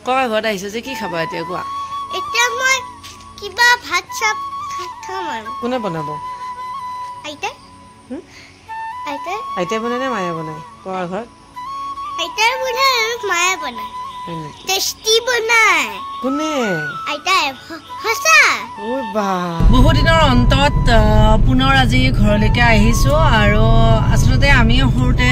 ককা ঘৰত আহিছে যে কি খাবা এতিয়া কোৱা এতিয়া মই কিবা ভাত চাপ খাম আৰু কোনে বনাব আইতা আইতাই বনাই নে মায়ে বনাই ককা ঘৰত আইতাই বনাই আৰু মায়ে বনাই টেষ্টি বনাই কোনে আইতাই সঁচা বহু দিনৰ অন্তত পুনৰ আজি ঘৰলৈকে আহিছো আৰু আচলতে আমি সৰুতে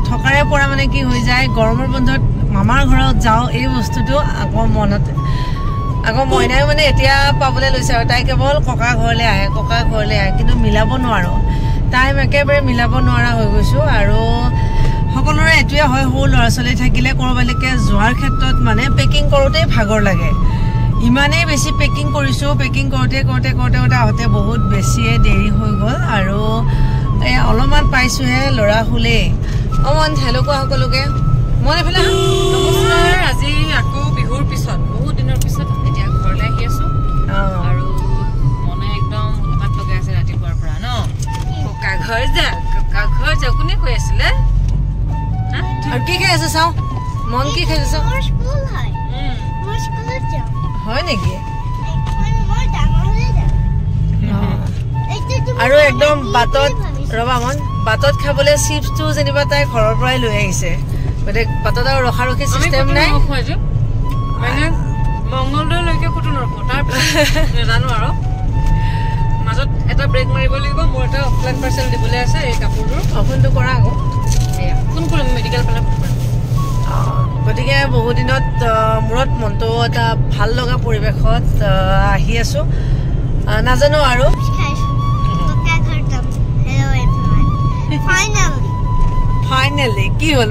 থকাৰে পৰা মানে কি হৈ যায় গৰমৰ বন্ধত মামাৰ ঘৰত যাওঁ এই বস্তুটো আকৌ মইনাই মানে এতিয়া পাবলৈ লৈছে আৰু তাই কেৱল ককা ঘৰলৈ আহে কিন্তু মিলাব নোৱাৰো টাইম একেবাৰে মিলাব নোৱাৰা হৈ গৈছো আৰু সকলোৰে এটোৱে হয় সৰু ল'ৰা ছোৱালী থাকিলে কৰবালৈকে যোৱাৰ ক্ষেত্ৰত মানে পেকিং কৰোঁতেই ভাগৰ লাগে ইমানেই বেছি পেকিং কৰিছোঁ পেকিং কৰোঁতে আহোঁতে বহুত বেছিয়ে দেৰি হৈ গ'ল আৰু এই অলপমান পাইছোঁহে ল'ৰা শুলেই অমন হেল্ল' কোৱা সকলোকে মই এইফালে নমস্কাৰ আজি আকৌ বিহুৰ পিছত বহুত দিনৰ পিছত এতিয়া ঘৰলৈ আহি আছো আৰু মনে একদম উৎপাত লগাই আছে ৰাতিপুৱাৰ পৰা ন ককা ঘৰ যা কোনে কৈ আছিলে আৰু কি খাই আছে চাওঁ মন কি খাই আছে হয় নেকি আৰু একদম বাটত ৰবা মন বাটত খাবলৈ চিপছটো যেনিবা তাই ঘৰৰ পৰাই লৈ আহিছে গতিকে বাটত আৰু ৰখাৰখি চিষ্টেম নাই মংগলদৈলৈকে ক'তো নৰখোঁ তাৰপিছত নাজানো আৰু মাজত এটা ব্ৰেক মাৰিব লাগিব মোৰ এটা অফলাইন পাৰ্চেল দিবলৈ আছে এই কাপোৰটোৰ ফোনটো কৰা আকৌ ফোন কৰিম মেডিকেল পালে ফোন কৰিম গতিকে বহু দিনত মূৰত মনটো এটা ভাল লগা পৰিৱেশত আহি আছো নাজানো আৰু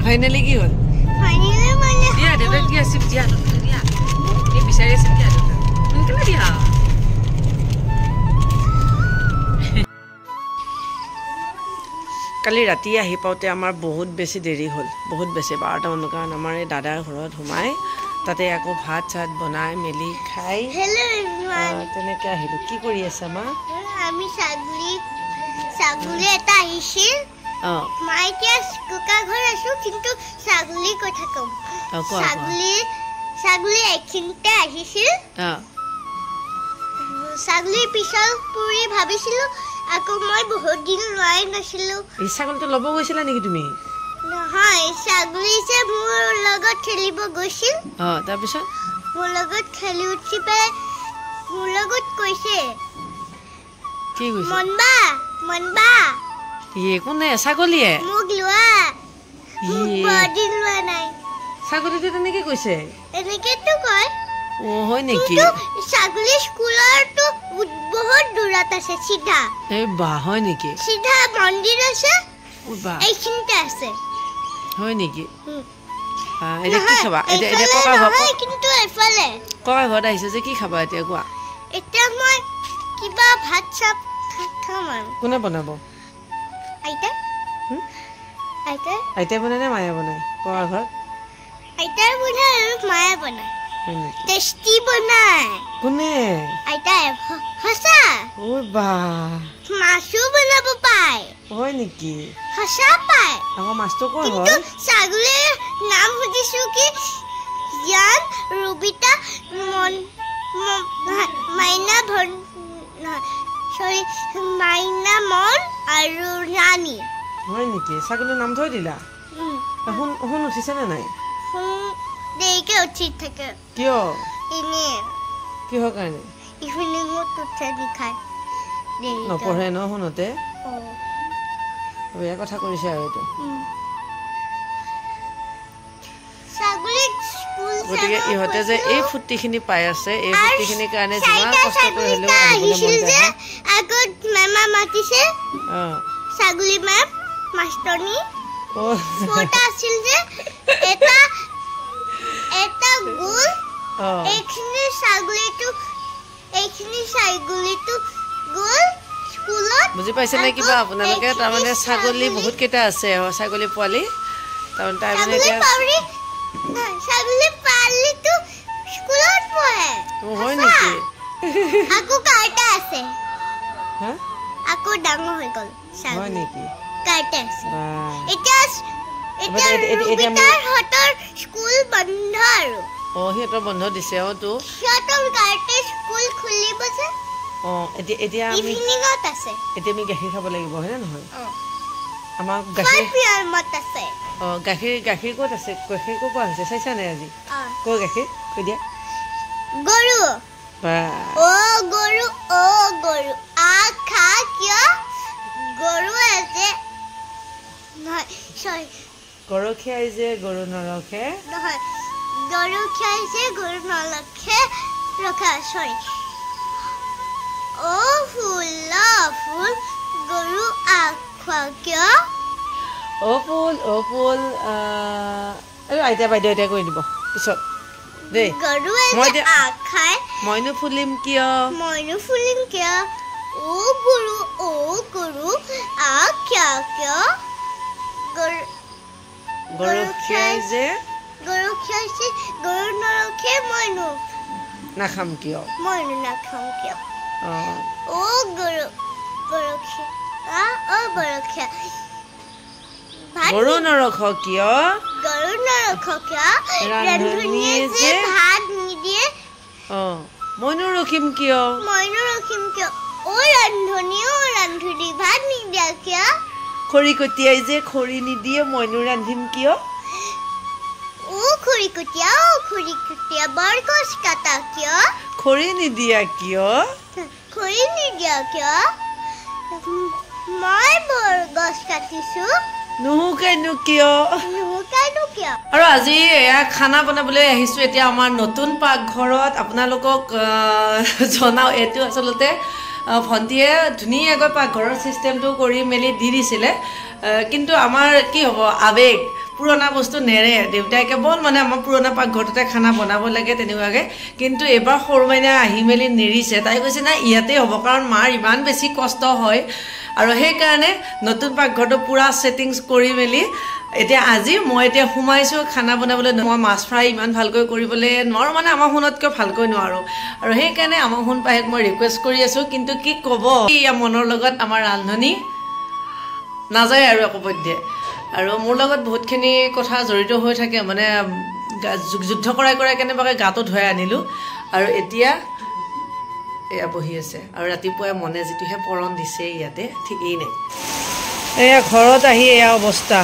ফাইনেলি কি হ'ল দিয়া দেউতাক দিয়া চিপ দিয়া দিয়া এই বিচাৰি আছে দিয়া দেউতাক সোনকালে দিয়া কালি ৰাতি আহি পাওঁতে আমাৰ বহুত বেছি দেৰি হ'ল বহুত বেছি 12টামান কাৰণ আমাৰ এই দাদাৰ ঘৰত সোমাই তাতে আকৌ ভাত চাত বনাই মেলি খাই তেনেকৈ আহিলোঁ কি কৰি আছে মা আমি ছাগলী এটা আহিছিল মই এতিয়া ককা ঘৰ আছো কিন্তু ছাগলীৰ কথা কম ছাগলী এইখিনিতে আহিছিল ছাগলীৰ পিছল পুৰি ভাবিছিলো আকৌ মই বহুত দিন লোৱাই নাছিলো এই ছাগলীটো ল'ব গৈছিলা নেকি তুমি নহয় ছাগলী যে মোৰ লগত খেলিব গৈছিল তাৰপিছত মোৰ লগত খেলি উঠি পেলাই মোৰ লগত কৈছে কি কৈছে মনবা কোনে ছাগলীয়ে মোক লোৱা দিন লোৱা নাই ছাগলীটো তেনেকে কৈছে এনেকেতো কয় হয় নেকি ছাগলী স্কুলৰটো বহুত দূৰত আছে চিধা এই বা হয় নেকি চিধা মন্দিৰ আছে এইখিনিতে আছে হয় নেকি এতিয়া কি খাবা এতিয়া কিন্তু এফালে ককা ঘৰত আহিছে যে কি খাবা এতিয়া কোৱা এতিয়া মই কিবা ভাত চাপ খাম আৰু কোনে বনাব আইতাই বনাই নে মায়ে বনাই ককা ঘৰত আইতাই বনাই আৰু মায়ে বনাই টেষ্টি বনাই কোনে আইতাই সঁচা মাছো বনাব পায় হয় নেকি সঁচা পায় আকৌ মাছটো ক'ৰ হয় ছাগলীৰ নাম সুধিছো কি জ্ঞান ৰুবিতা মাইনা মন আৰু ৰাণী হয় নেকি ছাগলীৰ নাম থৈ দিলা শুন উঠিছেনে নাই দেৰিকে উঠি থাকে কিয় এনে কিহৰ কাৰণে ইভিনিঙত উঠে নিখায় নপঢ়ে ন শুনতে বেয়া কথা কৰিছে আৰু এইটো গতিকে ইহঁতে যে এই ফুৰ্তিখিনি পাই আছে এই ফুৰ্তিখিনিৰ কাৰণে যিমান কষ্ট কৰি হ'লেও আহিবলৈ মন যায় আগত মেমা মাতিছে ছাগলী মেম মাষ্টৰনী ফটা আছিল যে এটা গোল এইখিনি ছাগলীটো গোল স্কুলত বুজি পাইছে নে কিবা আপোনালোকে তাৰমানে ছাগলী বহুত কেইটা আছে ছাগলী পোৱালি তাৰমানে তাই মানে ছাগলী পোৱালিটো স্কুলত পঢ়ে হয় নেকি আকৌ কাৰ্টা আছে আকৌ ডাঙৰ হৈ গ'ল হয় নেকি কাৰ্টা আছে এতিয়া ৰুবিতাৰ হাতৰ স্কুল বন্ধ আৰু সিহঁতৰ বন্ধ দিছে তো সিহঁতৰ গাড়ীতে স্কুল খুলিব যে এতিয়া আমি ইভিনিঙত আছে এতিয়া আমি গাখীৰ খাব লাগিব হয়নে নহয় আমাক গাখীৰ ক'ত আছে গাখীৰ ক'ৰ পৰা হৈছে চাইছা নাই আজি কৈ গাখীৰ কৈ দিয়া গৰু গৰু খা কিয় গৰু আছে নহয় সৰি গৰখীয়াই যে গৰু নৰখে নহয় গৰখীয়াই যে গৰু নৰখে ৰখা সৰি ফুল গৰু খোৱা কিয় ফুল আইতা বাইদেউ এতিয়া কৰি দিব পিছত দেই খাই মইনো ফুলিম কিয় গৰু কিয় গৰখীয়াই যে গৰু নৰখে মইনো নাখাম কিয় গৰু নৰখ কিয় ৰান্ধনীয়ে যে ভাত নিদিয়ে মইনো ৰখিম কিয় ৰান্ধনী ভাত নিদিয়া কিয় খৰিকটীয়াই যে খৰি নিদিয়ে মইনো ৰান্ধিম কিয় খৰিকটীয়া বৰগছ কাটা কিয় খৰি নিদিয়া কিয় মই বৰগছ কাটিছো নুহুকাইনো কিয় আৰু আজি এয়া খানা বনাবলৈ আহিছো এতিয়া আমাৰ নতুন পাকঘৰত আপোনালোকক জনাও এইটো আচলতে ভণ্টিয়ে ধুনীয়াকৈ পাকঘৰৰ চিষ্টেমটো কৰি মেলি দি দিছিলে কিন্তু আমাৰ কি হ'ব আবেগ পুৰণা বস্তু নেৰে দেউতাই কেৱল মানে আমাৰ পুৰণা পাকঘৰটোতে খানা বনাব লাগে তেনেকুৱাকৈ কিন্তু এইবাৰ সৰু মাইনা আহি মেলি নেৰিছে তাই কৈছে নাই ইয়াতে হ'ব কাৰণ মাৰ ইমান বেছি কষ্ট হয় আৰু সেইকাৰণে নতুন পাকঘৰটো পূৰা ছেটিংছ কৰি মেলি এতিয়া আজি মই এতিয়া সোমাইছোঁ খানা বনাবলৈ মই মাছ ফ্ৰাই ইমান ভালকৈ কৰিবলৈ নোৱাৰোঁ মানে আমাৰ সোণতকৈ ভালকৈ নোৱাৰোঁ আৰু সেইকাৰণে আমাৰ সোণ পাহেক মই ৰিকুৱেষ্ট কৰি আছোঁ কিন্তু কি ক'ব ইয়াৰ মনৰ লগত আমাৰ ৰান্ধনি নাযায় আৰু একো পধ্যে আৰু মোৰ লগত বহুতখিনি কথা জড়িত হৈ থাকে মানে যুদ্ধ কৰাই কেনেবাকৈ গাটো ধুৱাই আনিলোঁ আৰু এতিয়া এয়া বহি আছে আৰু ৰাতিপুৱাই মনে যিটোহে পৰণ দিছে ইয়াতে ঠিকেই নাই এয়া ঘৰত আহি এয়া অৱস্থা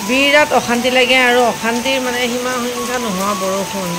বিৰাট অশান্তি লাগে আৰু অশান্তিৰ মানে সীমা সংখ্যা নোহোৱা বৰষুণ